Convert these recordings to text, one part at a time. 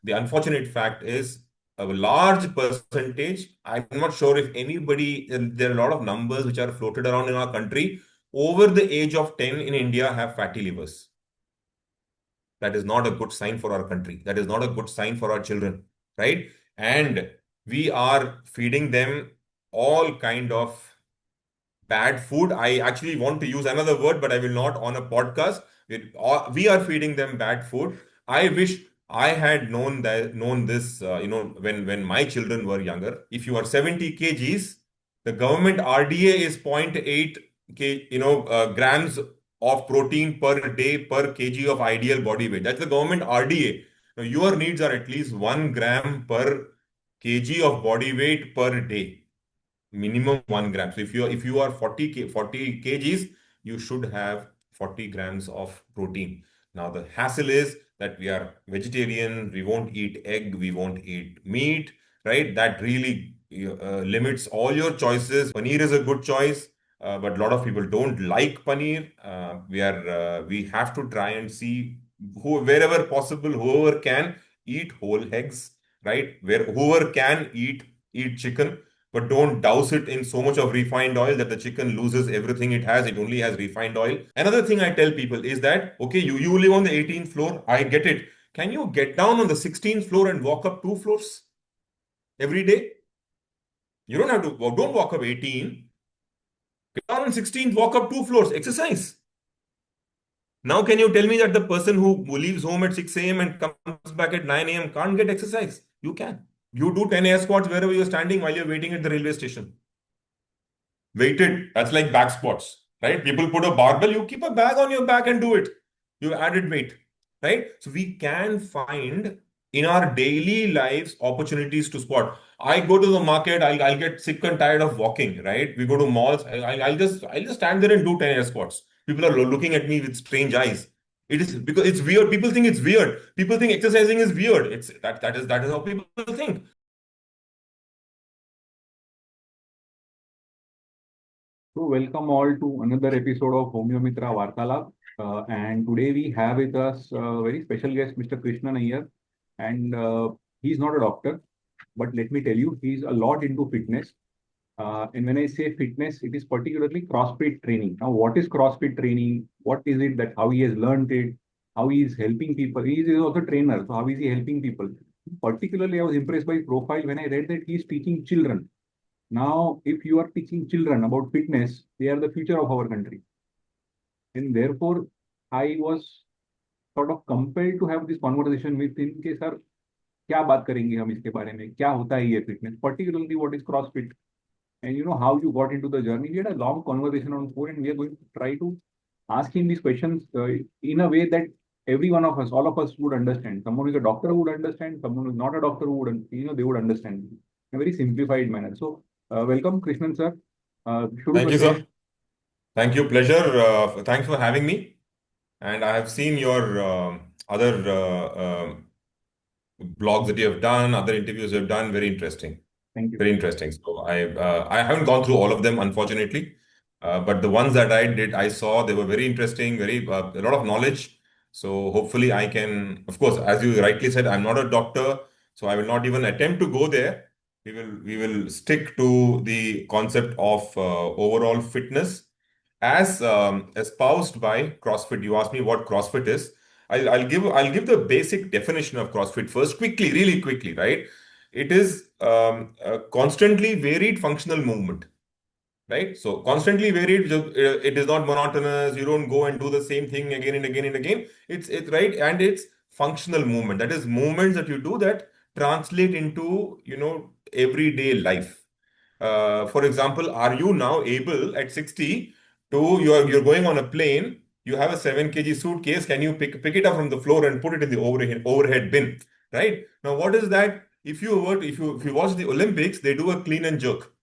the unfortunate fact is a large percentage, I'm not sure if anybody, there are a lot of numbers which are floated around in our country, over the age of 10 in India have fatty livers. That is not a good sign for our country. That is not a good sign for our children, right? And we are feeding them all kind of bad food. I actually want to use another word, but I will not on a podcast. We are feeding them bad food. I wish I had known this. When my children were younger. If you are 70 kgs, the government RDA is 0.8 grams of protein per day per kg of ideal body weight. That's the government RDA. Now, your needs are at least 1 gram per kg of body weight per day, minimum 1 gram. So if you are 40 kgs, you should have 40 grams of protein. Now the hassle is that we are vegetarian, we won't eat egg, we won't eat meat, right? That really limits all your choices. Paneer is a good choice, but a lot of people don't like paneer. We have to try and see wherever possible, whoever can eat whole eggs, right? Whoever can eat chicken, but don't douse it in so much of refined oil that the chicken loses everything it has. It only has refined oil. Another thing I tell people is that, okay, you live on the 18th floor. I get it. Can you get down on the 16th floor and walk up 2 floors every day? You don't have to, well, don't walk up 18. Get down on 16th, walk up 2 floors, exercise. Now, can you tell me that the person who leaves home at 6 a.m. and comes back at 9 a.m. can't get exercise? You can. You do 10 air squats wherever you're standing while you're waiting at the railway station. Weighted, that's like back squats, right? People put a barbell, you keep a bag on your back and do it. You added weight, right? So we can find in our daily lives opportunities to squat. I go to the market, I'll get sick and tired of walking, right? We go to malls, I'll just stand there and do 10 air squats. People are looking at me with strange eyes. It is because it's weird. People think it's weird. People think exercising is weird. That is how people think. So, welcome all to another episode of Homeo Mitra Vartalab. And today we have with us a very special guest, Mr. Krishnan Iyer. And he's not a doctor, but let me tell you, he's a lot into fitness. And when I say fitness, it is particularly CrossFit training. Now, what is CrossFit training? What is it that how he has learned it? How he is helping people? He is also a trainer. So, how is he helping people? Particularly, I was impressed by his profile when I read that he is teaching children. Now, if you are teaching children about fitness, they are the future of our country. And therefore, I was sort of compelled to have this conversation with him कि sir क्या बात करेंगे हम इसके बारे में क्या होता है ये fitness, particularly what is CrossFit, and how you got into the journey. We had a long conversation on phone, and we are going to try to ask him these questions in a way that every one of us, all of us would understand. Someone who is a doctor would understand, someone who is not a doctor who would, they would understand in a very simplified manner. So, welcome, Krishnan sir. शुरू Thank you, करते हैं. sir. Thank you. Pleasure. Thanks for having me. And I have seen your other blogs that you have done, other interviews you have done. Very interesting. Thank you. Very interesting. So I haven't gone through all of them, unfortunately, but the ones that I did, I saw they were very interesting, very a lot of knowledge. So hopefully I can, of course, as you rightly said, I'm not a doctor, so I will not even attempt to go there. We will stick to the concept of overall fitness as espoused by CrossFit. You asked me what CrossFit is. I'll give the basic definition of CrossFit first, quickly, really quickly, right? It is a constantly varied functional movement, right? So constantly varied, it is not monotonous. You don't go and do the same thing again and again and again. It's right, and it's functional movement. That is movements that you do that translate into everyday life. For example, are you now able at 60 to you're going on a plane, you have a 7 kg suitcase, can you pick it up from the floor and put it in the overhead bin, right? Now, what is that? If you watch the Olympics, they do a clean and jerk.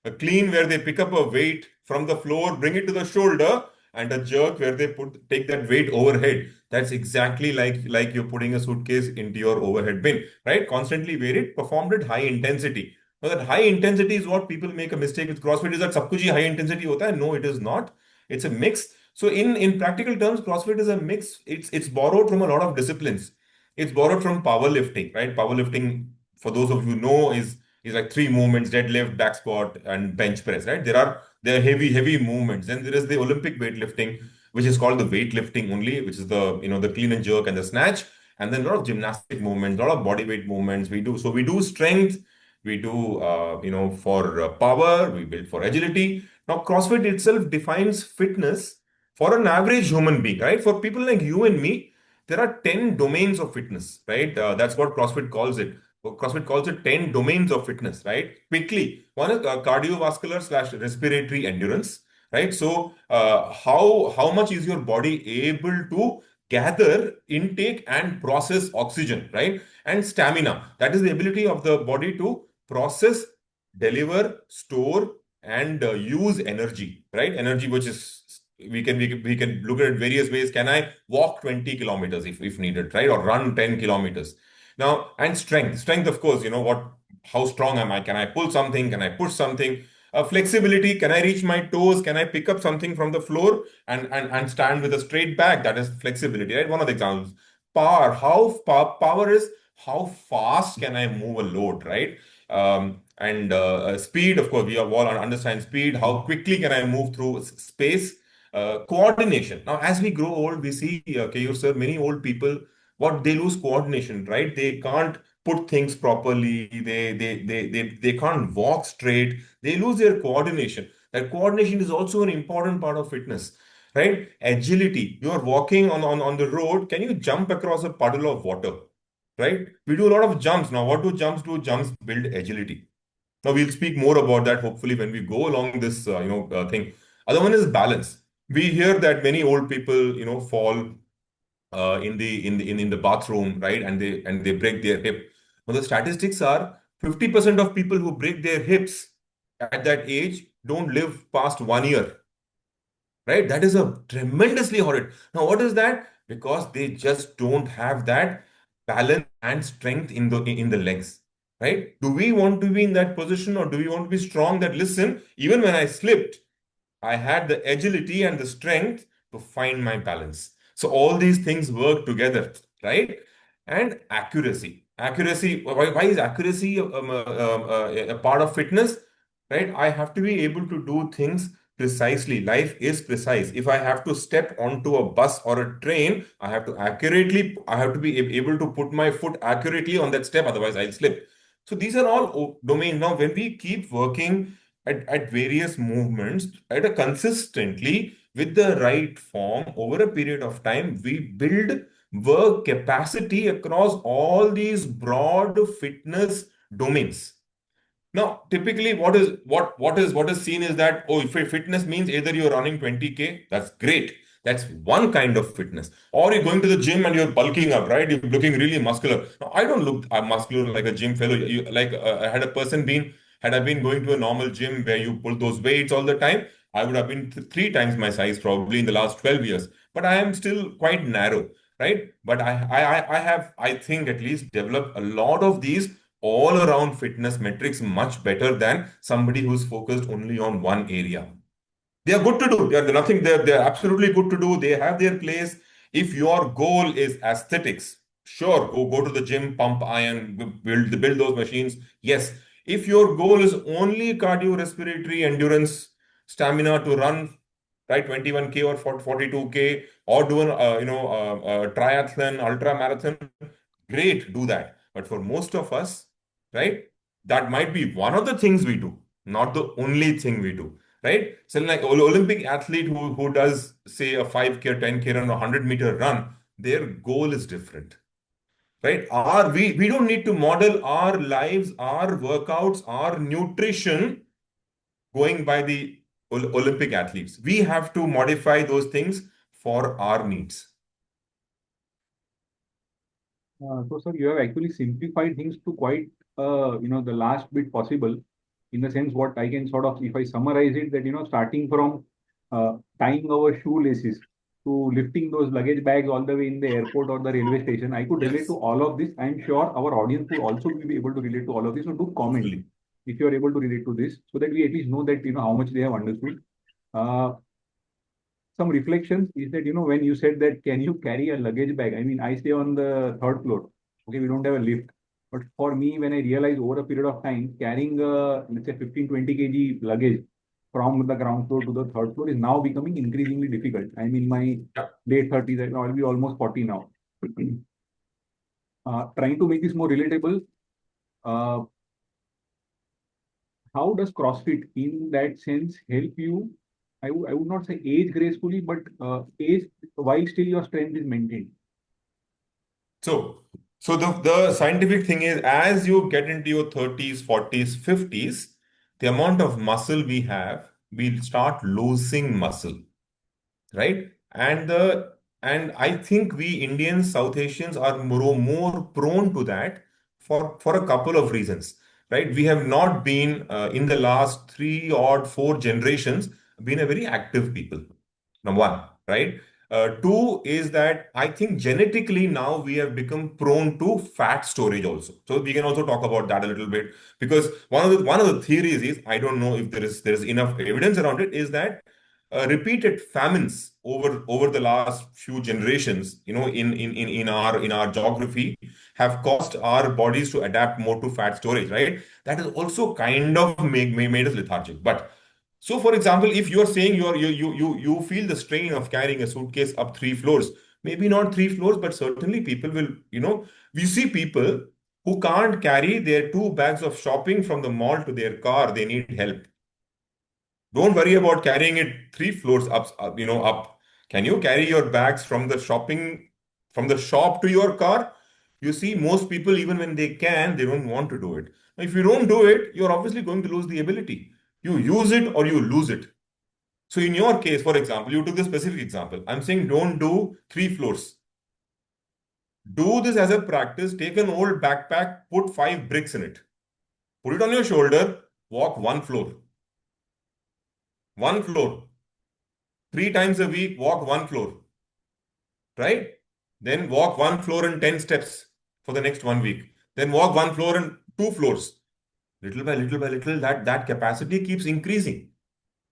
A clean where they pick up a weight from the floor, bring it to the shoulder, and a jerk where they take that weight overhead. That's exactly like you're putting a suitcase into your overhead bin, right? Constantly varied, performed at high intensity. Now that high intensity is what people make a mistake with CrossFit, is that सब कुछ ही high intensity होता है. No, it is not. It's a mix. So in practical terms, CrossFit is a mix. It's borrowed from a lot of disciplines. It's borrowed from powerlifting, right? Powerlifting, for those of you who know, is like three movements: deadlift, back squat, and bench press, right? There are heavy movements. Then there is the Olympic weightlifting, which is called the weightlifting only, which is the clean and jerk and the snatch, and then a lot of gymnastic movements, a lot of body weight movements we do. So we do strength, we do for power, we build for agility. Now CrossFit itself defines fitness for an average human being, right? For people like you and me, there are 10 domains of fitness, right? That's what CrossFit calls it. CrossFit calls it 10 domains of fitness, right? Quickly, one is cardiovascular slash respiratory endurance, right? So, how much is your body able to gather, intake, and process oxygen, right? And stamina, that is the ability of the body to process, deliver, store, and use energy, right? Energy, which is we can look at it various ways. Can I walk 20 kilometers if needed, right? Or run 10 kilometers? Now, and strength, of course, how strong am I? Can I pull something? Can I push something? Flexibility, can I reach my toes? Can I pick up something from the floor and stand with a straight back? That is flexibility, right? One of the examples. Power is how fast can I move a load, right? And speed, of course, we all understand speed. How quickly can I move through space? Coordination. Now, as we grow old, we see, Keyur sir, many old people, what they lose coordination, right? They can't put things properly. They can't walk straight. They lose their coordination. That coordination is also an important part of fitness, right? Agility. You are walking on the road. Can you jump across a puddle of water, right? We do a lot of jumps. Now, what do jumps do? Jumps build agility. Now we'll speak more about that hopefully when we go along this thing. Other one is balance. We hear that many old people fall in the bathroom, right, and they break their hip. Now the statistics are 50% of people who break their hips at that age don't live past 1 year, right? That is a tremendously horrid. Now, what is that? Because they just don't have that balance and strength in the legs, right? Do we want to be in that position, or do we want to be strong that, listen, even when I slipped, I had the agility and the strength to find my balance. So all these things work together, right? And accuracy. Accuracy. Why is accuracy a part of fitness? Right? I have to be able to do things precisely. Life is precise. If I have to step onto a bus or a train, I have to be able to put my foot accurately on that step, otherwise I'll slip. So these are all domains. Now, when we keep working at various movements at a consistently with the right form over a period of time, we build work capacity across all these broad fitness domains. Now, typically, what is seen is that, oh, if fitness means either you're running 20K, that's great. That's one kind of fitness. Or you're going to the gym and you're bulking up, right? You're looking really muscular. Now, I don't look muscular like a gym fellow. Had I been going to a normal gym where you pull those weights all the time, I would have been three times my size probably in the last 12 years. But I am still quite narrow, right? But I have, I think, at least developed a lot of these all around fitness metrics much better than somebody who's focused only on one area. They are good to do. They're nothing. They're absolutely good to do. They have their place. If your goal is aesthetics, sure, go to the gym, pump iron, build those machines. Yes. If your goal is only cardiorespiratory endurance, stamina to run, right, 21K or 42K, or do an triathlon, ultra marathon, great, do that. But for most of us, right, that might be one of the things we do, not the only thing we do, right? So like Olympic athlete who does say a 5K or 10K run or 100-meter run, their goal is different, right? We don't need to model our lives, our workouts, our nutrition going by the Olympic athletes. We have to modify those things for our needs. So, sir, you have actually simplified things to quite, the last bit possible. In the sense, what I can sort of, if I summarize it, that starting from tying our shoelaces to lifting those luggage bags all the way in the airport or the railway station, I could relate to Yes, all of this. I'm sure our audience would also be able to relate to all of this. So, do comment hopefully. if you are able to relate to this, so that we at least know that how much they have understood. Uh, some reflections is that, when you said that, can you carry a luggage bag? I mean, I stay on the third floor. Okay, we don't have a lift. But for me, when I realize over a period of time, carrying let's say 15, 20 kg luggage from the ground floor to the third floor is now becoming increasingly difficult. I'm in my Yeah. late 30s, I'll be almost 40 now. Trying to make this more relatable, uh, how does CrossFit in that sense help you? I would not say age gracefully, but age while still your strength is maintained. So, so the scientific thing is, as you get into your 30s, 40s, 50s, the amount of muscle we have, we'll start losing muscle, right? And I think we Indians, South Asians are more prone to that for a couple of reasons, right? We have not been in the last three or four generations been a very active people. Number one, right? Two is that I think genetically now we have become prone to fat storage also. So we can also talk about that a little bit, because one of the theories is, I don't know if there is enough evidence around it, is that repeated famines over the last few generations, in our geography, have caused our bodies to adapt more to fat storage, right? That has also kind of made us lethargic. But so, for example, if you are saying you feel the strain of carrying a suitcase up three floors, maybe not three floors, but certainly people will, we see people who can't carry their two bags of shopping from the mall to their car. They need help. Don't worry about carrying it three floors up. Can you carry your bags from the from the shop to your car? You see, most people, even when they can, they don't want to do it. Now, if you don't do it, you're obviously going to lose the ability. You use it or you lose it. So in your case, for example, you took the specific example. I'm saying don't do three floors. Do this as a practice. Take an old backpack, put 5 bricks in it. Put it on your shoulder, walk one floor. One floor. 3 times a week, walk one floor, right? Then walk one floor and 10 steps for the next 1 week. Then walk one floor and two floors. Little by little by little, that capacity keeps increasing,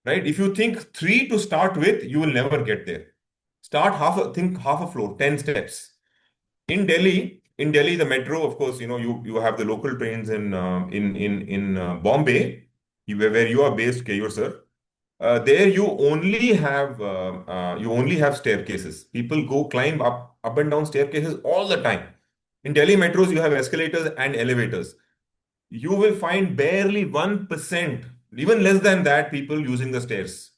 right? If you think three to start with, you will never get there. Think half a floor, 10 steps. In Delhi, the metro, of course, you have the local trains in Bombay, where you are based, Kayur sir. There you only have staircases. People go climb up and down staircases all the time. In Delhi metros, you have escalators and elevators. You will find barely 1%, even less than that, people using the stairs,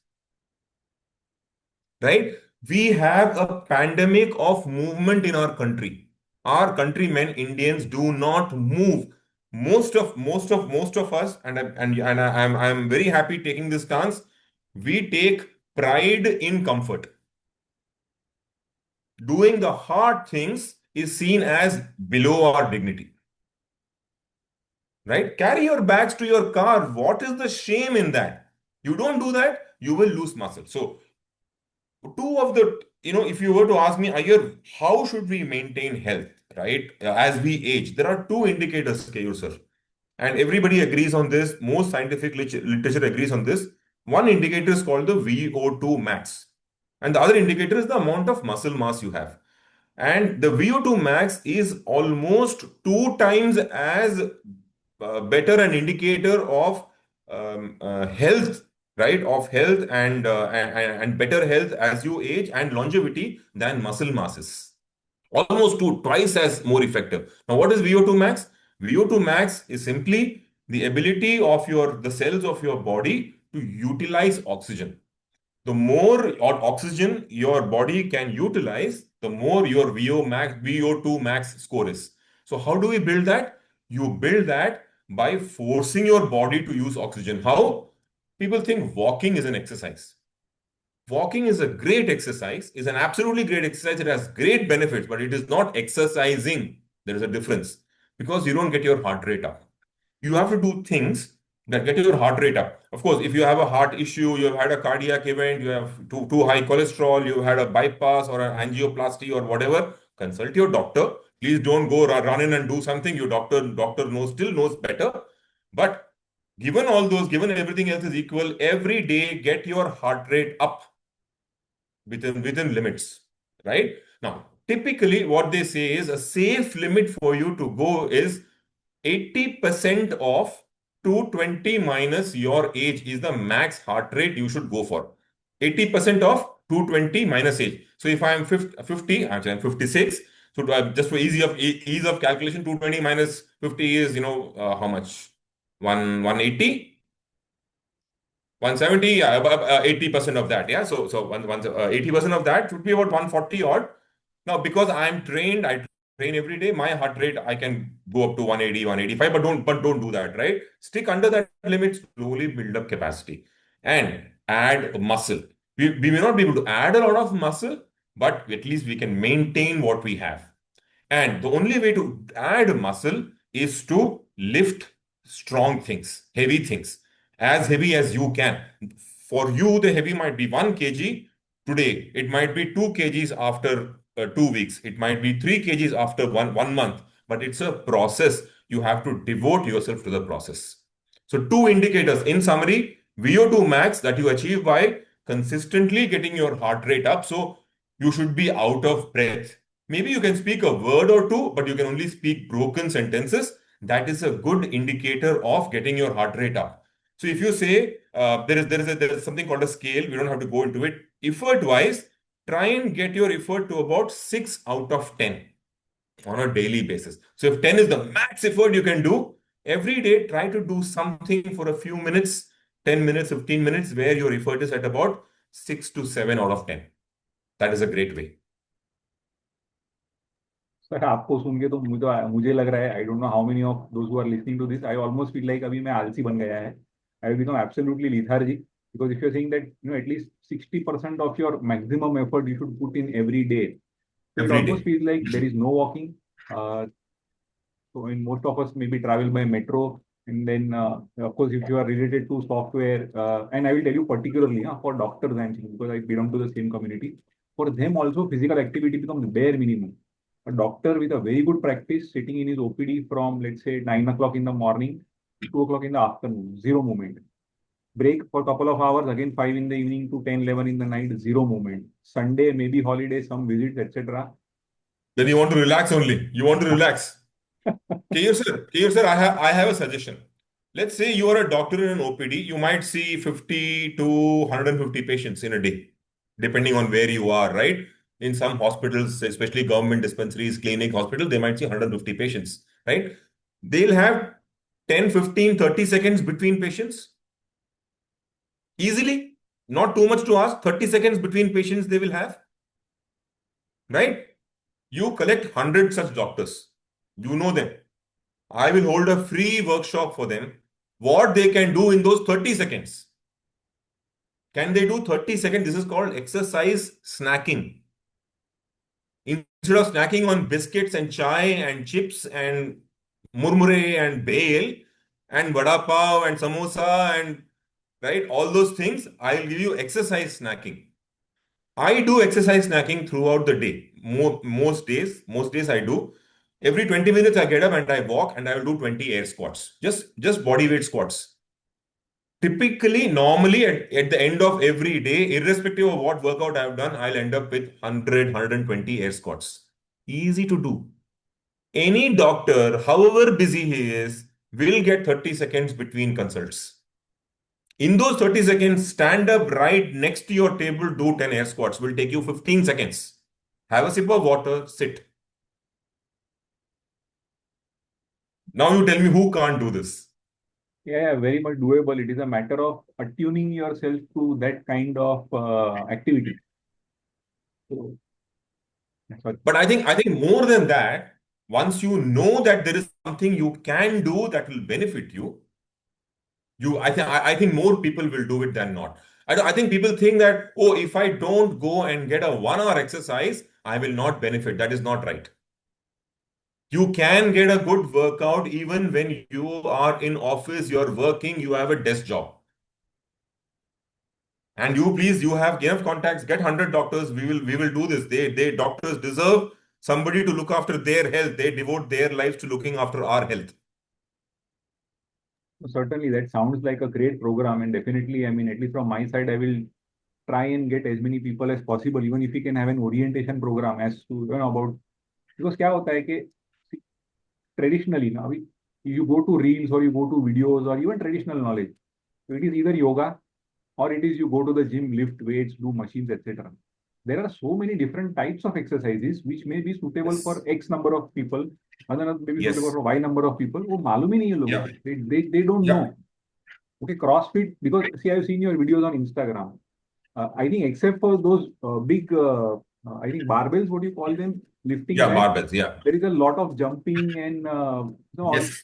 right? We have a pandemic of movement in our country. Our countrymen, Indians, do not move. Most of us, I'm very happy taking this stance. We take pride in comfort. Doing the hard things is seen as below our dignity, right? Carry your bags to your car. What is the shame in that? You don't do that, you will lose muscle. So two of the, if you were to ask me, Iyer, how should we maintain health, right? As we age, there are two indicators, Kayur sir, and everybody agrees on this. Most scientific literature agrees on this. One indicator is called the VO2 max, and the other indicator is the amount of muscle mass you have. And the VO2 max is almost 2 times as better an indicator of health, right? Of health and better health as you age and longevity than muscle masses. Almost twice as more effective. Now, what is VO2 max? VO2 max is simply the ability of the cells of your body to utilize oxygen. The more oxygen your body can utilize, the more your VO2 max score is. So how do we build that? You build that by forcing your body to use oxygen. How? People think walking is an exercise. Walking is a great exercise, is an absolutely great exercise. It has great benefits, but it is not exercising. There is a difference, because you don't get your heart rate up. You have to do things that get your heart rate up. Of course, if you have a heart issue, you have had a cardiac event, you have too high cholesterol, you had a bypass or an angioplasty or whatever, consult your doctor. Please don't go run in and do something. Your doctor still knows better. But given everything else is equal, every day get your heart rate up. within limits, right? Now, typically, what they say is a safe limit for you to go is 80% of 220 minus your age is the max heart rate you should go for. 80% of 220 minus age. So if I'm 50, actually I'm 56. So just for ease of calculation, 220 minus 50 is, how much? 180? 170, yeah, 80% of that. Yeah. So 80% of that would be about 140 odd. Now, because I'm trained, I train every day, my heart rate, I can go up to 180, 185, but don't do that, right? Stick under that limit, slowly build up capacity and add muscle. We may not be able to add a lot of muscle, but at least we can maintain what we have. And the only way to add muscle is to lift strong things, heavy things, as heavy as you can. For you, the heavy might be 1 kg today. It might be 2 kgs after 2 weeks. It might be 3 kgs after one month. But it's a process. You have to devote yourself to the process. So, two indicators. In summary, VO2 max that you achieve by consistently getting your heart rate up. So, you should be out of breath. Maybe you can speak a word or two, but you can only speak broken sentences. That is a good indicator of getting your heart rate up. So if you say there is something called a scale, we don't have to go into it. Effort wise, try and get your effort to about 6 out of 10 on a daily basis. So if 10 is the max effort you can do, every day try to do something for a few minutes, 10 minutes, 15 minutes, where your effort is at about 6 to 7 out of 10. That is a great way. Sir आपको सुन के तो मुझे लग रहा है I don't know how many of those who are listening to this I almost feel like अभी मैं आलसी बन गया है I will become absolutely lethargic because if you're saying that at least 60% of your maximum effort you should put in every day, so it Every almost day. feels like there is no walking. So in most of us maybe travel by metro, and then of course if you are related to software, and I will tell you particularly for doctors and things, because I belong to the same community. For them also physical activity becomes bare minimum. A doctor with a very good practice sitting in his OPD from let's say 9 o'clock in the morning to 2 o'clock in the afternoon, zero movement. Break for a couple of hours, again 5 in the evening to 10, 11 in the night, zero movement. Sunday maybe holiday, some visits, etc. Then you want to relax only. You want to relax. Iyer sir, I have a suggestion. Let's say you are a doctor in an OPD, you might see 50 to 150 patients in a day, depending on where you are, right? In some hospitals, especially government dispensaries, clinic, hospital, they might see 150 patients, right? They'll have 10, 15, 30 seconds between patients. Easily, not too much to ask, 30 seconds between patients they will have, right? You collect 100 such doctors. You know them. I will hold a free workshop for them. What they can do in those 30 seconds. Can they do 30 seconds? This is called exercise snacking. Instead of snacking on biscuits and chai and chips and murmure and bale and vada pav and samosa and right, all those things, I'll give you exercise snacking. I do exercise snacking throughout the day. Most days I do. Every 20 minutes I get up and I walk and I will do 20 air squats. Just body weight squats. Typically, normally at the end of every day, irrespective of what workout I've done, I'll end up with 100, air squats. Easy to do. Any doctor, however busy he is, will get 30 seconds between consults. In those 30 seconds, stand up right next to your table, do 10 air squats. Will take you 15 seconds. Have a sip of water, sit. Now you tell me who can't do this. Yeah, very much doable. It is a matter of attuning yourself to that kind of activity. So, sorry. But I think more than that, once you know that there is something you can do that will benefit you, I think more people will do it than not. I think people think that, oh, if I don't go and get a 1 hour exercise, I will not benefit. That is not right. You can get a good workout even when you are in office, you're working, you have a desk job. And you have enough contacts, get 100 doctors. We will do this. They doctors deserve somebody to look after their health. They devote their lives to looking after our health. Certainly, that sounds like a great program, and definitely, I mean, at least from my side, I will try and get as many people as possible, even if we can have an orientation program as to about, because क्या होता है कि traditionally now you go to reels or you go to videos or even traditional knowledge. So it is either yoga or it is you go to the gym, lift weights, do machines, etc. There are so many different types of exercises which may be suitable for Yes. X number of people, other may be suitable Yes. for Y number of people. वो मालूम ही नहीं है लोगों Yeah. को. They don't know. Yeah. Okay, CrossFit, because see, I've seen your videos on Instagram. I think except for those big, I think barbells, what do you call them, lifting Yeah. that, Barbells. Yeah. there is a lot of jumping and all Yes.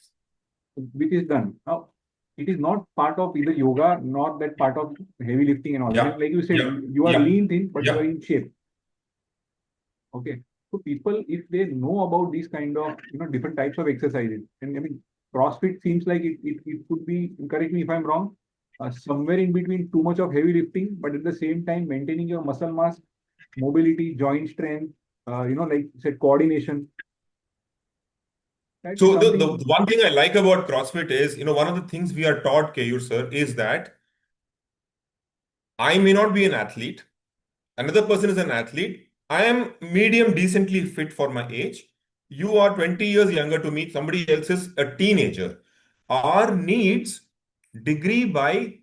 which is done. Now, it is not part of either yoga, not that part of heavy lifting and all. And Yeah. like you said, Yeah. you are Yeah. lean thin, but you are Yeah. in shape. Okay. So people, if they know about these kind of different types of exercises, and I mean CrossFit seems like it could be, correct me if I'm wrong, somewhere in between too much of heavy lifting, but at the same time maintaining your muscle mass, mobility, joint strength, like you said, coordination. That is So the something. one thing I like about CrossFit is, one of the things we are taught, Kayur sir, is that I may not be an athlete. Another person is an athlete. I am medium decently fit for my age. You are 20 years younger to me. Somebody else is a teenager. Our needs degree by,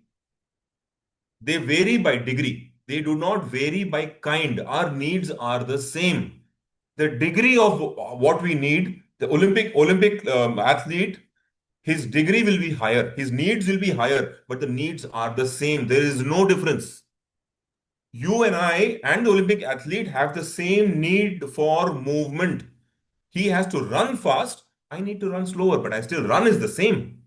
they vary by degree. They do not vary by kind. Our needs are the same. The degree of what we need, the Olympic athlete, his degree will be higher. His needs will be higher, but the needs are the same. There is no difference. You and I and the Olympic athlete have the same need for movement. He has to run fast. I need to run slower, but I still run is the same.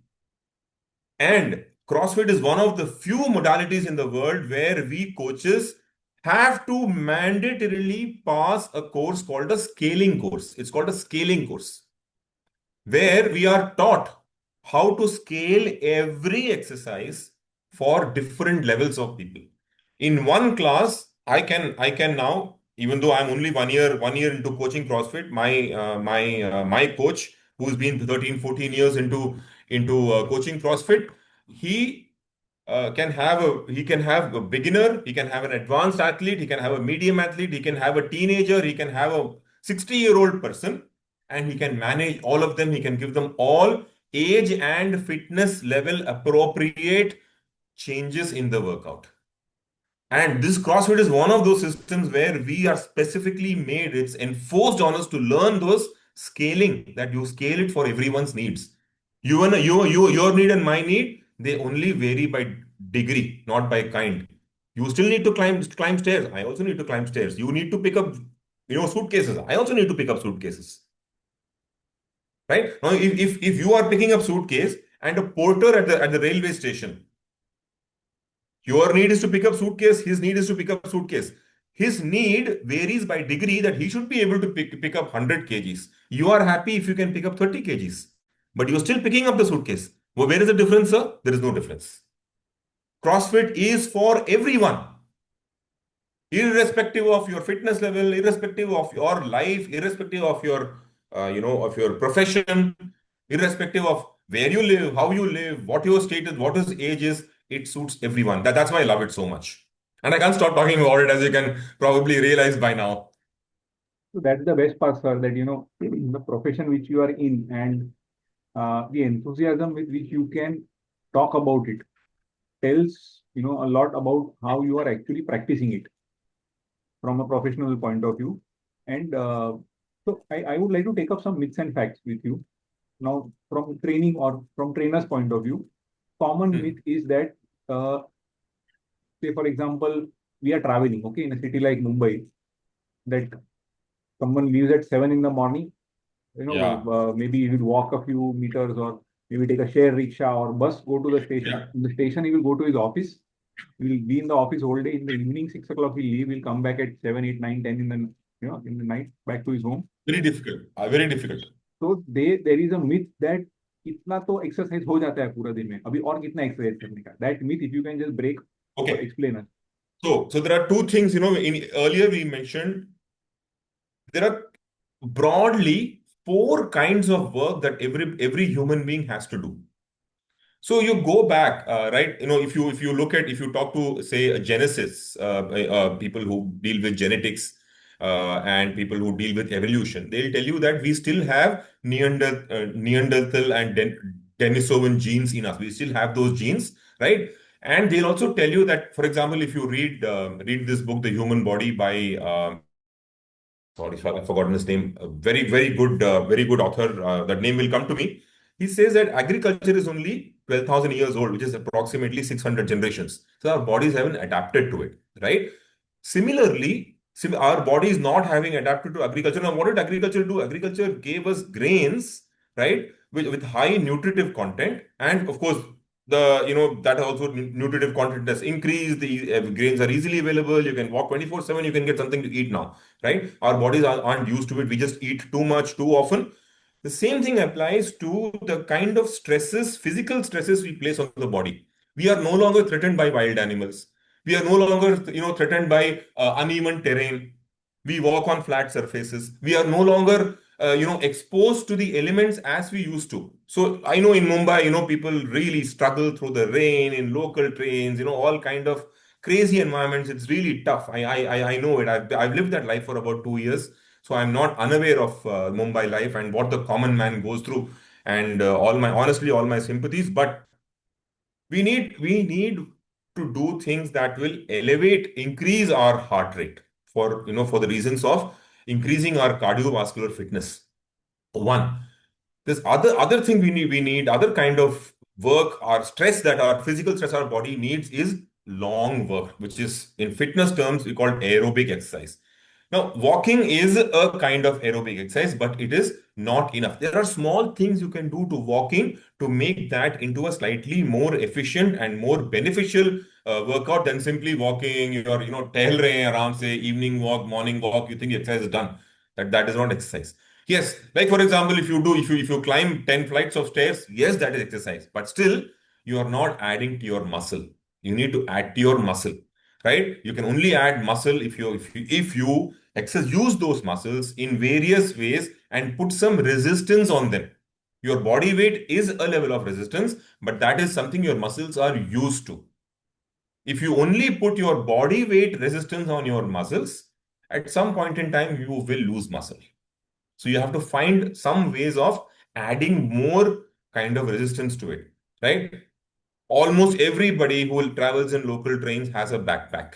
And CrossFit is one of the few modalities in the world where we coaches have to mandatorily pass a course called a scaling course. It's called a scaling course, where we are taught how to scale every exercise for different levels of people. In one class, I can now, even though I'm only 1 year into coaching CrossFit, my coach, who's been 13, 14 years into coaching CrossFit, he he can have a beginner, he can have an advanced athlete, he can have a medium athlete, he can have a teenager, he can have a 60-year-old person, and he can manage all of them. He can give them all age and fitness level appropriate changes in the workout. And this CrossFit is one of those systems where we are specifically made, it's enforced on us to learn those scaling, that you scale it for everyone's needs. Your need and my need, they only vary by degree, not by kind. You still need to climb stairs. I also need to climb stairs. You need to pick up, suitcases. I also need to pick up suitcases. Right? Now, if you are picking up suitcase and a porter at the railway station, your need is to pick up suitcase, his need is to pick up suitcase. His need varies by degree, that he should be able to pick up 100 kgs. You are happy if you can pick up 30 kgs, but you're still picking up the suitcase. Well, where is the difference, sir? There is no difference. CrossFit is for everyone, irrespective of your fitness level, irrespective of your life, irrespective of of your profession, irrespective of where you live, how you live, what your status, what his age is. It suits everyone. That's why I love it so much, and I can't stop talking about it, as you can probably realize by now. So that's the best part, sir, that the profession which you are in and the enthusiasm with which you can talk about it tells a lot about how you are actually practicing it from a professional point of view. And so I would like to take up some myths and facts with you. Now, from training or from trainer's point of view, common myth Hmm. is that, say, for example, we are traveling, okay, in a city like Mumbai, that someone leaves at 7 in the morning, Yeah. maybe he will walk a few meters or maybe take a share rickshaw or bus, go to the station. Yeah. In the station, he will go to his office. He will be in the office all day. In the evening, 6 o'clock, he'll leave. He'll come back at 7, 8, 9, 10 in the in the night back to his home. Very difficult. Very difficult. So there is a myth that इतना तो exercise हो जाता है पूरा दिन में अभी और कितना exercise करने का. That myth, if you can just break or Okay. explain us. So there are two things. Earlier we mentioned there are broadly four kinds of work that every human being has to do. So you go back, right? If you talk to say a genesis, people who deal with genetics and people who deal with evolution, they'll tell you that we still have Neanderthal and Denisovan genes in us. We still have those genes, right? And they'll also tell you that, for example, if you read this book, The Human Body by sorry, I've forgotten his name. A very good author. That name will come to me. He says that agriculture is only 12,000 years old, which is approximately 600 generations. So our bodies haven't adapted to it, right? Similarly, our body is not having adapted to agriculture. Now, what did agriculture do? Agriculture gave us grains, right, with high nutritive content, and of course, that also nutritive content has increased. The grains are easily available. You can walk 24/7. You can get something to eat now, right? Our bodies aren't used to it. We just eat too much, too often. The same thing applies to the kind of stresses, physical stresses we place on the body. We are no longer threatened by wild animals. We are no longer, threatened by uneven terrain. We walk on flat surfaces. We are no longer, exposed to the elements as we used to. So I know in Mumbai, people really struggle through the rain in local trains, all kind of crazy environments. It's really tough. I know it. I've lived that life for about 2 years. So I'm not unaware of Mumbai life and what the common man goes through. And all my sympathies. But we need to do things that will increase our heart rate for the reasons of increasing our cardiovascular fitness. One, this other thing we need other kind of work or stress that our physical stress our body needs is long work, which is in fitness terms we call aerobic exercise. Now, walking is a kind of aerobic exercise, but it is not enough. There are small things you can do to walking to make that into a slightly more efficient and more beneficial workout than simply walking. You're, टहल रहे हैं आराम से, evening walk, morning walk. You think exercise is done. That is not exercise. Yes, like for example, if you climb 10 flights of stairs, yes, that is exercise. But still, you are not adding to your muscle. You need to add to your muscle, right? You can only add muscle if you use those muscles in various ways and put some resistance on them. Your body weight is a level of resistance, but that is something your muscles are used to. If you only put your body weight resistance on your muscles, at some point in time, you will lose muscle. So you have to find some ways of adding more kind of resistance to it, right? Almost everybody who travels in local trains has a backpack.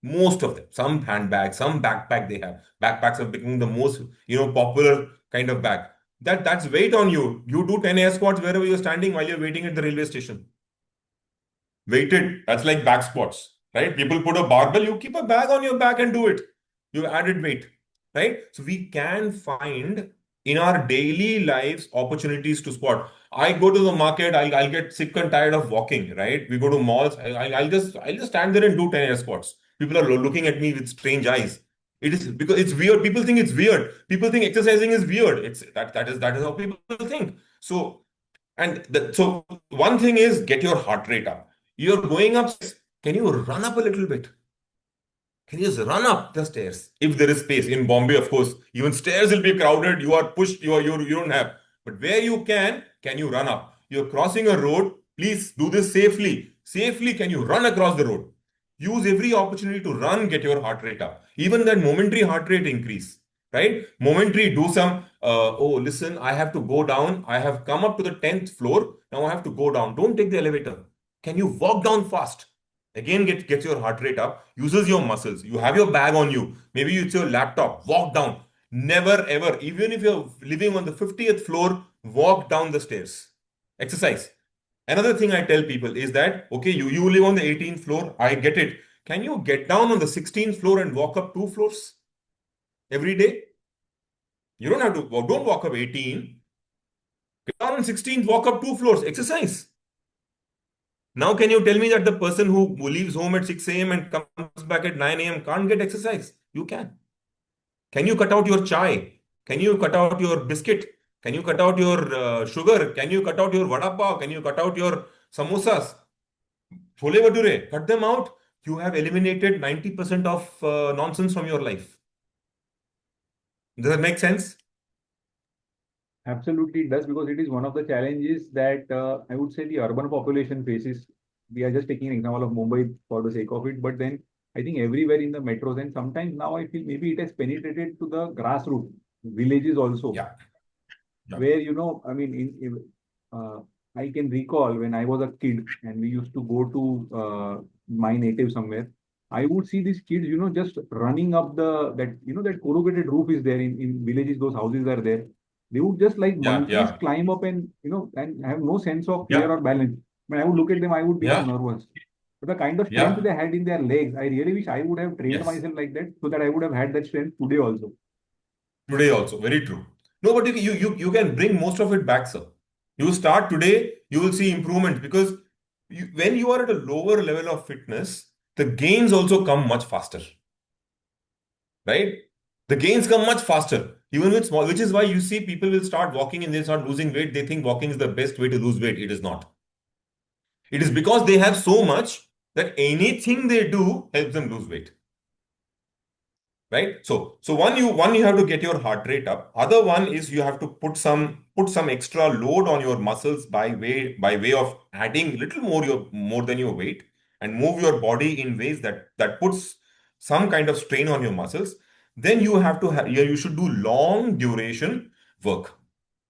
Most of them, some handbag, some backpack they have. Backpacks are becoming the most, popular kind of bag. That's weight on you. You do 10 air squats wherever you're standing while you're waiting at the railway station. Weighted. That's like back squats, right? People put a barbell, you keep a bag on your back and do it. You've added weight, right? So we can find in our daily lives opportunities to squat. I go to the market, I'll get sick and tired of walking, right? We go to malls, I'll just stand there and do 10 air squats. People are looking at me with strange eyes. It is because it's weird. People think it's weird. People think exercising is weird. That is how people think. So one thing is get your heart rate up. You're going up. Can you run up a little bit? Can you just run up the stairs if there is space? In Bombay, of course, even stairs will be crowded. You are pushed. You don't have. But where you can you run up? You're crossing a road. Please do this safely. Safely, can you run across the road? Use every opportunity to run. Get your heart rate up. Even that momentary heart rate increase, right? Momentary. Do some. Oh, listen. I have to go down. I have come up to the 10th floor. Now I have to go down. Don't take the elevator. Can you walk down fast? Again, gets your heart rate up, uses your muscles. You have your bag on you. Maybe it's your laptop. Walk down. Never ever, even if you're living on the 50th floor, walk down the stairs. Exercise. Another thing I tell people is that, okay, you live on the 18th floor. I get it. Can you get down on the 16th floor and walk up 2 floors every day? You don't have to, don't walk up 18. Get down on 16th, walk up 2 floors. Exercise. Now, can you tell me that the person who leaves home at 6 a.m. and comes back at 9 a.m. can't get exercise? You can. Can you cut out your chai? Can you cut out your biscuit? Can you cut out your sugar? Can you cut out your vada pav? Can you cut out your samosas? Chole bhature, cut them out. You have eliminated 90% of nonsense from your life. Does that make sense? Absolutely it does, because it is one of the challenges that I would say the urban population faces. We are just taking an example of Mumbai for the sake of it, but then I think everywhere in the metros, and sometimes now I feel maybe it has penetrated to the grassroots villages also, Yeah, yeah, where I mean, I can recall when I was a kid and we used to go to my native somewhere. I would see these kids, just running up that corrugated roof is there in villages. Those houses are there. They would just like yeah, monkeys yeah, climb up and and have no sense of fear yeah, or balance. When I would look at them, I would become yeah, nervous. But the kind of strength yeah. they had in their legs, I really wish I would have trained Yes. myself like that, so that I would have had that strength today also. Today also, very true. No, but you can bring most of it back, sir. You start today, you will see improvement because when you are at a lower level of fitness, the gains also come much faster, right? The gains come much faster, even with small, which is why you see people will start walking and they start losing weight. They think walking is the best way to lose weight. It is not. It is because they have so much that anything they do helps them lose weight. Right, so one you have to get your heart rate up. Other one is you have to put some extra load on your muscles by way of adding little more than your weight, and move your body in ways that puts some kind of strain on your muscles. Then you have to you should do long duration work.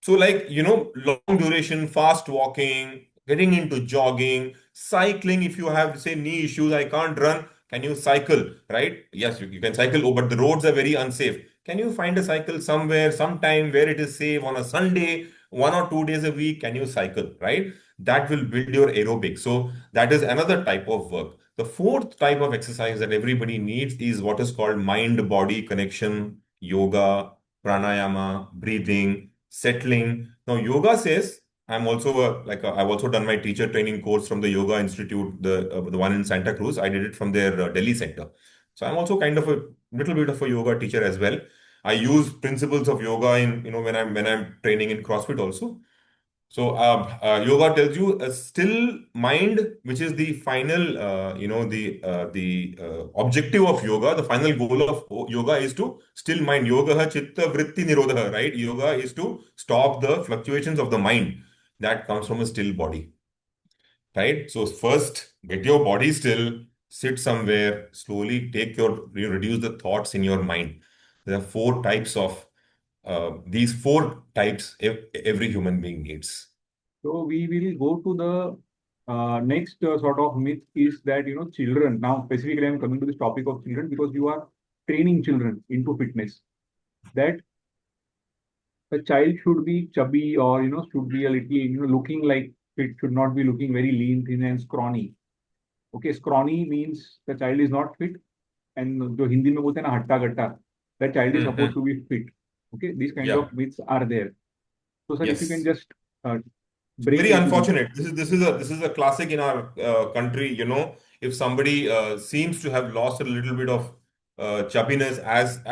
So, like, long duration, fast walking, getting into jogging, cycling. If you have, say, knee issues, I can't run. Can you cycle? Right? Yes, you can cycle. Oh, but the roads are very unsafe. Can you find a cycle somewhere, sometime where it is safe on a Sunday, 1 or 2 days a week? Can you cycle? Right? That will build your aerobic. So, that is another type of work. The fourth type of exercise that everybody needs is what is called mind body connection, yoga, pranayama, breathing, settling. Now, yoga says, I've also done my teacher training course from the Yoga Institute, the one in Santa Cruz. I did it from their Delhi center. So I'm also kind of a little bit of a yoga teacher as well. I use principles of yoga in, when I'm training in CrossFit also. So, yoga tells you a still mind, which is the final, the objective of yoga. The final goal of yoga is to still mind. Yoga ha chitta vritti nirodha, right? Yoga is to stop the fluctuations of the mind that comes from a still body, right? So first, get your body still, sit somewhere, slowly reduce the thoughts in your mind. There are these four types every human being needs. So we will go to the next sort of myth is that children. Now specifically, I'm coming to this topic of children because you are training children into fitness. That a child should be chubby, or should be a little looking like fit, should not be looking very lean, thin, and scrawny. Okay, scrawny means the child is not fit, and जो हिंदी में बोलते हैं ना हट्टा कट्टा, that child is supposed Mhm. to be fit. Okay, these kind Yeah. of myths are there. So sir, if you can Yes. just uh, break Very into this. unfortunate. This is a classic in our country. If somebody seems to have lost a little bit of chubbiness,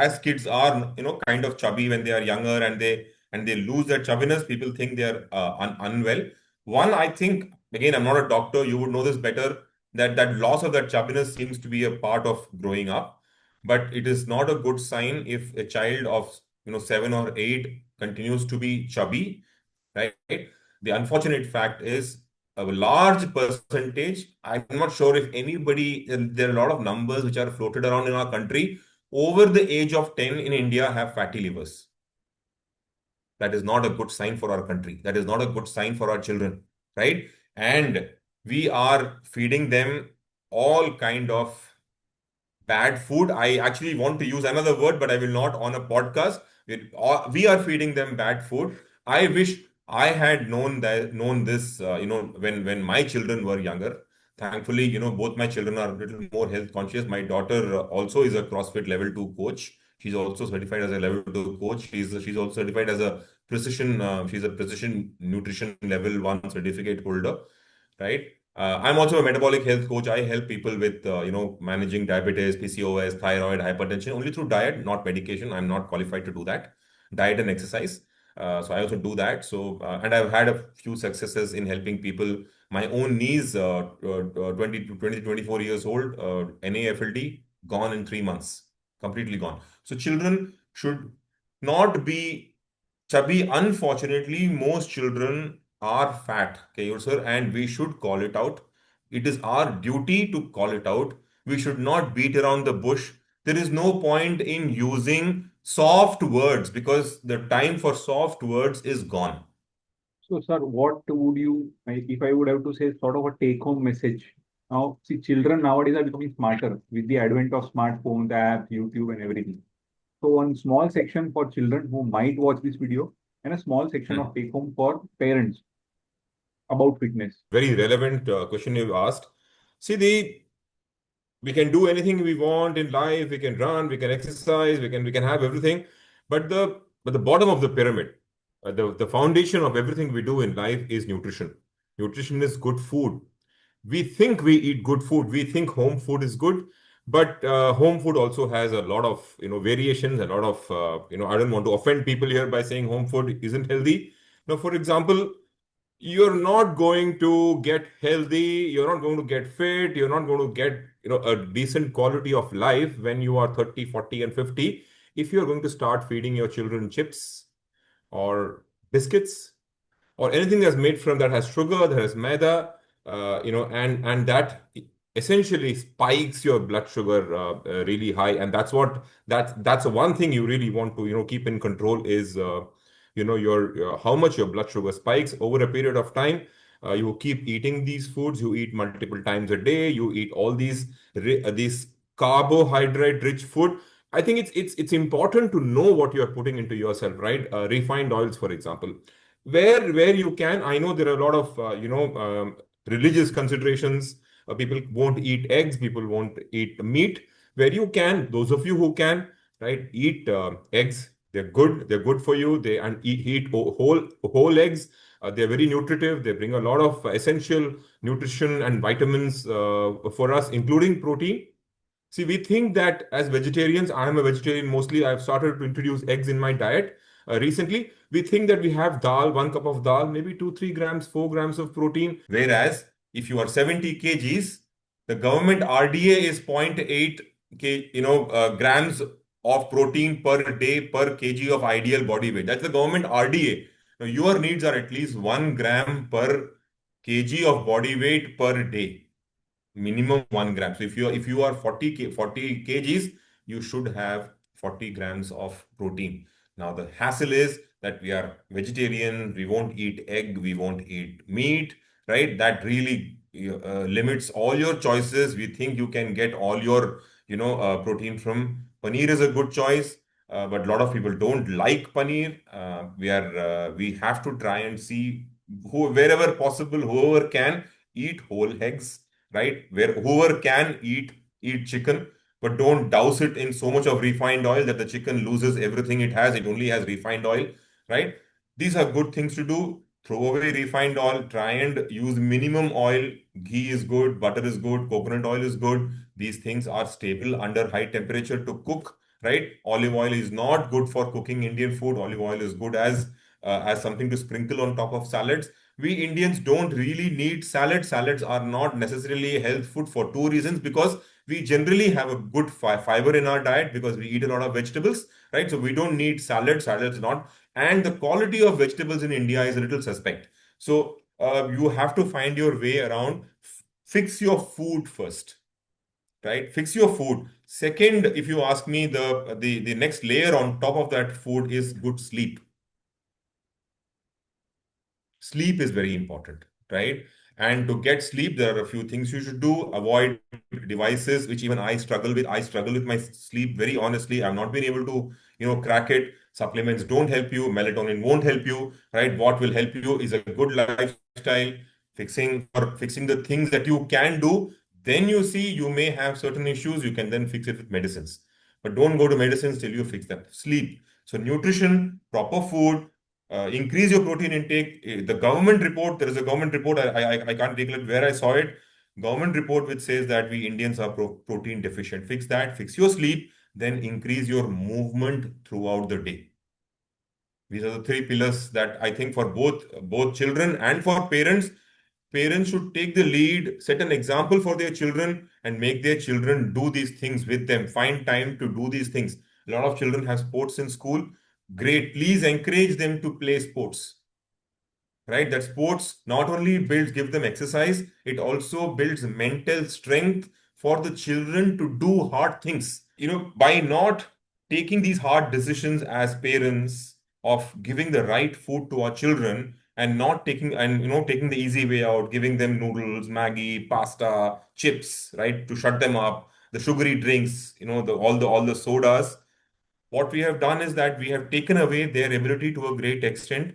as kids are, kind of chubby when they are younger, and they lose that chubbiness, people think they are unwell. One, I think, again, I'm not a doctor. You would know this better. That loss of that chubbiness seems to be a part of growing up, but it is not a good sign if a child of 7 or 8 continues to be chubby, right? The unfortunate fact is a large percentage. I'm not sure if anybody, there are a lot of numbers which are floated around in our country. Over the age of 10 in India have fatty livers. That is not a good sign for our country. That is not a good sign for our children, right? And we are feeding them all kind of bad food. I actually want to use another word, but I will not on a podcast. We are feeding them bad food. I wish I had known this, when my children were younger. Thankfully, both my children are a little more health conscious. My daughter also is a CrossFit level 2 coach. She's also certified as a level 2 coach. She's also certified as a she's a precision nutrition level 1 certificate holder, right? I'm also a metabolic health coach. I help people with, managing diabetes, PCOS, thyroid, hypertension only through diet, not medication. I'm not qualified to do that. Diet and exercise. So I also do that. So, and I've had a few successes in helping people. My own niece, 20 to 20, 24 years old, NAFLD, gone in 3 months, completely gone. So children should not be Chubby, unfortunately, most children are fat, okay, sir, and we should call it out. It is our duty to call it out. We should not beat around the bush. There is no point in using soft words because the time for soft words is gone. So, sir, what would you, if I would have to say, sort of a take-home message? Now, see, children nowadays are becoming smarter with the advent of smartphones, apps, YouTube, and everything. So, one small section for children who might watch this video, and a small section of Hmm. take-home for parents about fitness. Very relevant question you asked. See, we can do anything we want in life. We can run, we can exercise, we can have everything, but the bottom of the pyramid, the foundation of everything we do in life is nutrition. Nutrition is good food. We think we eat good food. We think home food is good, but home food also has a lot of variations, a lot of I don't want to offend people here by saying home food isn't healthy. Now, for example, you're not going to get healthy, you're not going to get fit, you're not going to get a decent quality of life when you are 30, 40, and 50 if you're going to start feeding your children chips or biscuits or anything that's made from that has sugar, that has maida, and that essentially spikes your blood sugar really high. And that's the one thing you really want to keep in control is your how much your blood sugar spikes over a period of time. You keep eating these foods, you eat multiple times a day, you eat all these carbohydrate rich food. I think it's important to know what you're putting into yourself, right? Refined oils, for example, where you can. I know there are a lot of religious considerations. People won't eat eggs, people won't eat meat. Where you can, those of you who can, right, eat eggs. They're good for you. They and eat whole eggs. They're very nutritive. They bring a lot of essential nutrition and vitamins for us, including protein. See, we think that as vegetarians, I am a vegetarian mostly. I've started to introduce eggs in my diet recently. We think that we have dal, 1 cup of dal, maybe 2, 3 grams, 4 grams of protein. Whereas if you are 70 kgs, the government RDA is 0.8 grams of protein per day per kg of ideal body weight. That's the government RDA. Now, your needs are at least 1 gram per kg of body weight per day, minimum 1 gram. So if you are 40 kgs, you should have 40 grams of protein. Now the hassle is that we are vegetarian, we won't eat egg, we won't eat meat, right? That really limits all your choices. We think you can get all your protein from paneer is a good choice. But a lot of people don't like paneer. We have to try and see wherever possible, whoever can eat whole eggs, right? Where whoever can eat chicken, but don't douse it in so much of refined oil that the chicken loses everything it has. It only has refined oil, right? These are good things to do. Throw away refined oil. Try and use minimum oil. Ghee is good. Butter is good. Coconut oil is good. These things are stable under high temperature to cook, right? Olive oil is not good for cooking Indian food. Olive oil is good as something to sprinkle on top of salads. We Indians don't really need salads. Salads are not necessarily health food for two reasons. Because we generally have a good fiber in our diet because we eat a lot of vegetables, right? So we don't need salad. Salads not. And the quality of vegetables in India is a little suspect. So you have to find your way around. Fix your food first, right? Fix your food. Second, if you ask me, the next layer on top of that food is good sleep. Sleep is very important, right? And to get sleep, there are a few things you should do. Avoid devices, which even I struggle with. I struggle with my sleep very honestly. I've not been able to, crack it. Supplements don't help you. Melatonin won't help you, right? What will help you is a good lifestyle, fixing the things that you can do. Then you see you may have certain issues. You can then fix it with medicines. But don't go to medicines till you fix that. Sleep. So nutrition, proper food, increase your protein intake. The government report, there is a government report, I can't recollect where I saw it. Government report which says that we Indians are protein deficient. Fix that, fix your sleep, then increase your movement throughout the day. These are the three pillars that I think for both children and for parents. Parents should take the lead, set an example for their children, and make their children do these things with them. Find time to do these things. A lot of children have sports in school. Great. Please encourage them to play sports, right? That sports not only builds, give them exercise, it also builds mental strength for the children to do hard things. By not taking these hard decisions as parents of giving the right food to our children and not taking and taking the easy way out, giving them noodles, Maggie, pasta, chips, right, to shut them up, the sugary drinks, all the sodas. What we have done is that we have taken away their ability to a great extent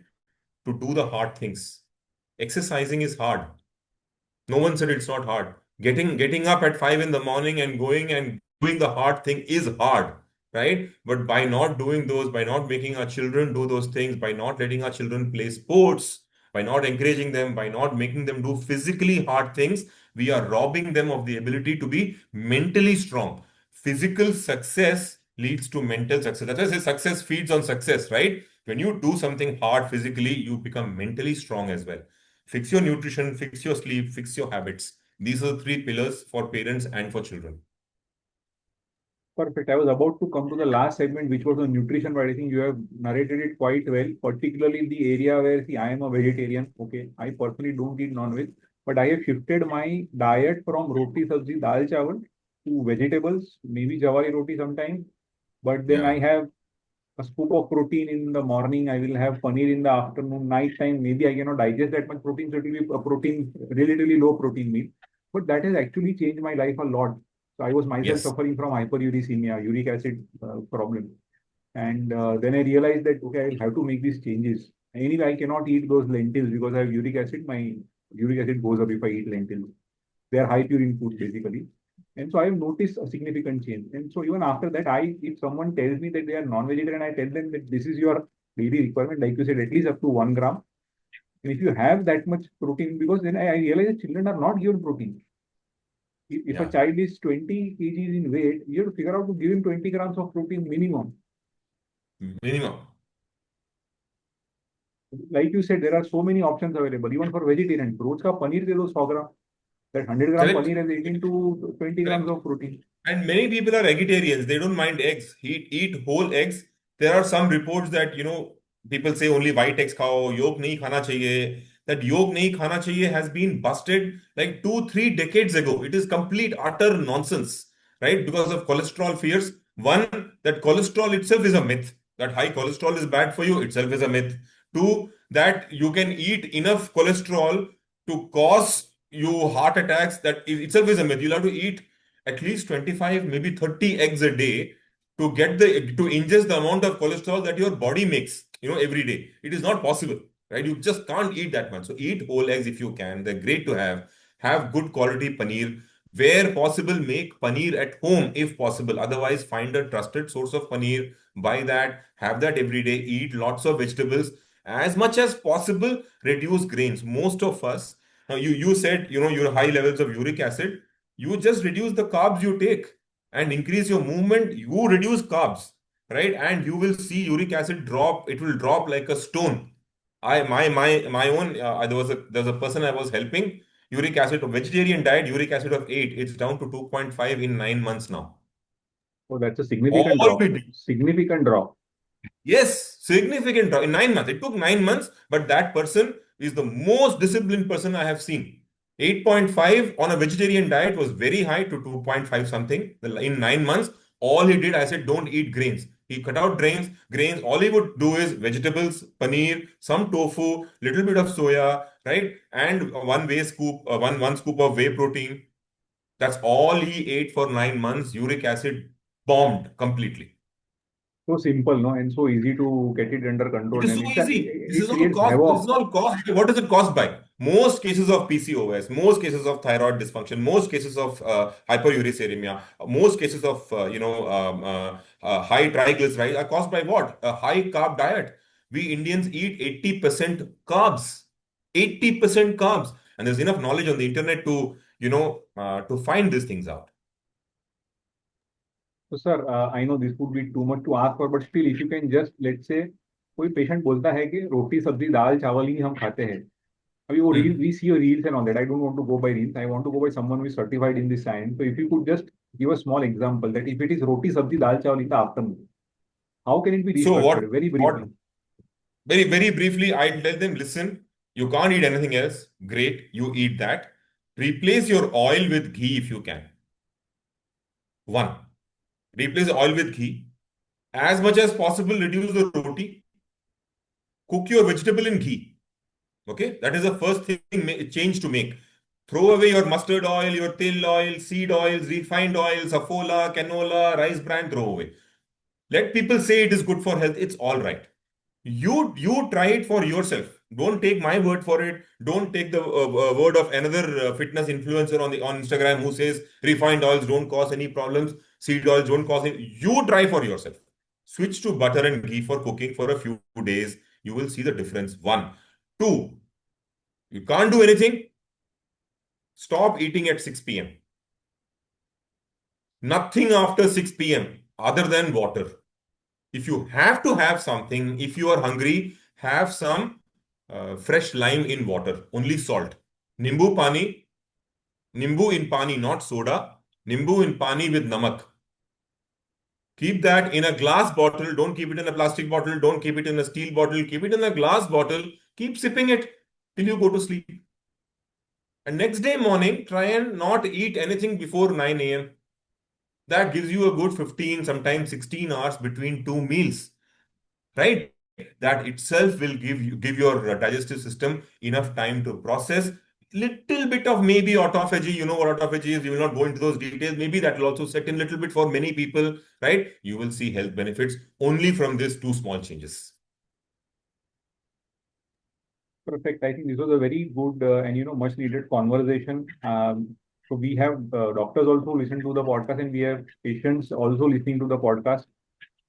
to do the hard things. Exercising is hard. No one said it's not hard. Getting up at 5 in the morning and going and doing the hard thing is hard, right? But by not doing those, by not making our children do those things, by not letting our children play sports, by not encouraging them, by not making them do physically hard things, we are robbing them of the ability to be mentally strong. Physical success leads to mental success. That's why I say success feeds on success, right? When you do something hard physically, you become mentally strong as well. Fix your nutrition, fix your sleep, fix your habits. These are the three pillars for parents and for children. Perfect. I was about to come to the last segment, which was on nutrition, but I think you have narrated it quite well, particularly in the area where, see, I am a vegetarian. Okay. I personally don't eat non-veg, but I have shifted my diet from roti, sabzi, dal, chawal to vegetables, maybe jawari roti sometimes. But then I Yeah. have a scoop of protein in the morning. I will have paneer in the afternoon, night time. Maybe I cannot digest that much protein, so it will be a protein, relatively low protein meal. But that has actually changed my life a lot. So I was myself Yes. suffering from hyperuricemia, uric acid problem. And then I realized that, okay, I'll have to make these changes. Anyway, I cannot eat those lentils because I have uric acid. My uric acid goes up if I eat lentils. They are high purine foods basically. And so I've noticed a significant change. And so even after that, if someone tells me that they are non-vegetarian, I tell them that this is your daily requirement, like you said, at least up to 1 gram. And if you have that much protein, because then I realize that children are not given protein. If a Yeah. child is 20 kgs in weight, you have to figure out to give him 20 grams of protein minimum. Minimum. Like you said, there are so many options available, even for vegetarian. रोज का पनीर दे दो 100 gram. That 100 gram Correct. paneer has 18 to 20 grams Correct. of protein. And many people are vegetarians. They don't mind eggs. Eat whole eggs. There are some reports that, people say only white eggs khao, yolk nahi khana chahiye. That yolk nahi khana chahiye has been busted like 2, 3 decades ago. It is complete, utter nonsense, right? Because of cholesterol fears. One, that cholesterol itself is a myth. That high cholesterol is bad for you itself is a myth. Two, that you can eat enough cholesterol to cause you heart attacks. That itself is a myth. You'll have to eat at least 25, maybe 30 eggs a day to ingest the amount of cholesterol that your body makes, every day. It is not possible, right? You just can't eat that much. So eat whole eggs if you can. They're great to have. Have good quality paneer. Where possible, make paneer at home if possible. Otherwise, find a trusted source of paneer, buy that, have that every day, eat lots of vegetables. As much as possible, reduce grains. Most of us, now you said, your high levels of uric acid, you just reduce the carbs you take and increase your movement. You reduce carbs, right? And you will see uric acid drop. It will drop like a stone. My own, there's a person I was helping. Uric acid, vegetarian diet, uric acid of 8, it's down to 2.5 in 9 months now. Oh, that's a significant All drop. we did. Significant drop. Yes, significant drop in 9 months. It took 9 months, but that person is the most disciplined person I have seen. 8.5 on a vegetarian diet was very high to 2.5 something. In 9 months, all he did, I said, don't eat grains. He cut out grains. All he would do is vegetables, paneer, some tofu, little bit of soya, right? And one scoop of whey protein. That's all he ate for 9 months. Uric acid bombed completely. So simple, no, and so easy to get it under It control. is And so easy. This it is all creates cost. This is havoc. all cost. What does it cost by? Most cases of PCOS, most cases of thyroid dysfunction, most cases of hyperuricemia, most cases of high triglycerides are caused by what? A high carb diet. We Indians eat 80% carbs. 80% carbs, and there's enough knowledge on the internet to find these things out. So, sir, I know this would be too much to ask for, but still, if you can just, let's say, कोई patient बोलता है कि रोटी सब्जी दाल चावल ही हम खाते हैं. अभी वो reel Hmm. We see reels and all that. I don't want to go by reels. I want to go by someone who is certified in this science. So if you could just give a small example that if it is roti sabzi dal chawal in the afternoon, How can it be So restructured? Very briefly. very, very briefly, I tell them, listen, you can't eat anything else. Great, you eat that. Replace your oil with ghee if you can. One, replace oil with ghee. As much as possible, reduce the roti. Cook your vegetable in ghee. Okay, that is the first thing change to make. Throw away your mustard oil, your till oil, seed oils, refined oil, safola, canola, rice bran, throw away. Let people say it is good for health. It's all right. You try it for yourself. Don't take my word for it. Don't take the word of another fitness influencer on Instagram who says refined oils don't cause any problems, seed oils don't cause any. You try for yourself. Switch to butter and ghee for cooking for a few days. You will see the difference. One. Two, you can't do anything. Stop eating at 6 p.m. Nothing after 6 p.m. other than water. If you have to have something, if you are hungry, have some fresh lime in water, only salt. Nimbu pani, nimbu in pani, not soda. Nimbu in pani with namak. Keep that in a glass bottle. Don't keep it in a plastic bottle. Don't keep it in a steel bottle. Keep it in a glass bottle. Keep sipping it till you go to sleep. And next day morning, try and not eat anything before 9 a.m. That gives you a good 15, sometimes 16 hours between two meals, right? That itself will give your digestive system enough time to process. Little bit of maybe autophagy. You know what autophagy is. We will not go into those details. Maybe that will also set in little bit for many people, right? You will see health benefits only from these two small changes. Perfect. I think this was a very good and much needed conversation. So we have doctors also listen to the podcast, and we have patients also listening to the podcast.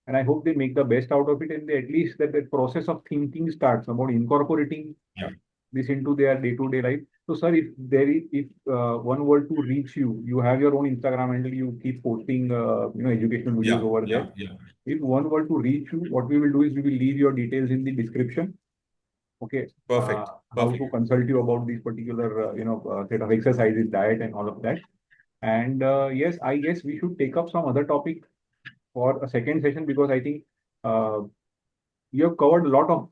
And I hope they make the best out of it, and they, at least that the process of thinking starts about incorporating Yeah, this into their day-to-day life. So, sir, if one were to reach you, you have your own Instagram handle, you keep posting educational videos yeah, over yeah, there. yeah. If one were to reach you, what we will do is we will leave your details in the description. Okay, Perfect, how perfect. to consult you about these particular set of exercises, diet, and all of that. And yes, I guess we should take up some other topic for a second session, because I think uh, you have covered a lot of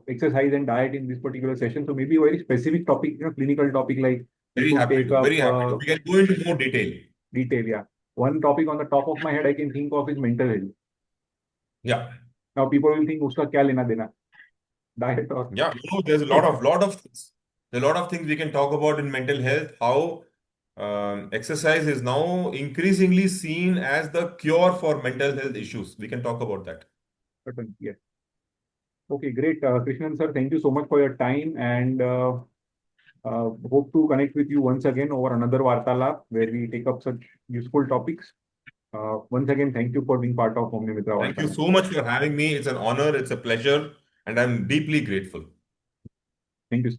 exercise and diet in this particular session. So maybe a very specific topic, clinical topic, like we Very could happy take to. up Very happy to. We can go into more detail. detail. Yeah, one topic on the top of my head I can think of is mental health. Yeah. Now people will think uska kya lena dena, diet or Yeah, there's a lot of things. There are a lot of things we can talk about in mental health. How exercise is now increasingly seen as the cure for mental health issues. We can talk about that. certain. Yes. Okay, great. Krishnan sir, thank you so much for your time, and hope to connect with you once again over another Vartalab where we take up such useful topics. Once again, thank you for being part of Omni Mitra Thank you Vartalab. so much for having me. It's an honor, it's a pleasure, and I'm deeply grateful. Thank you.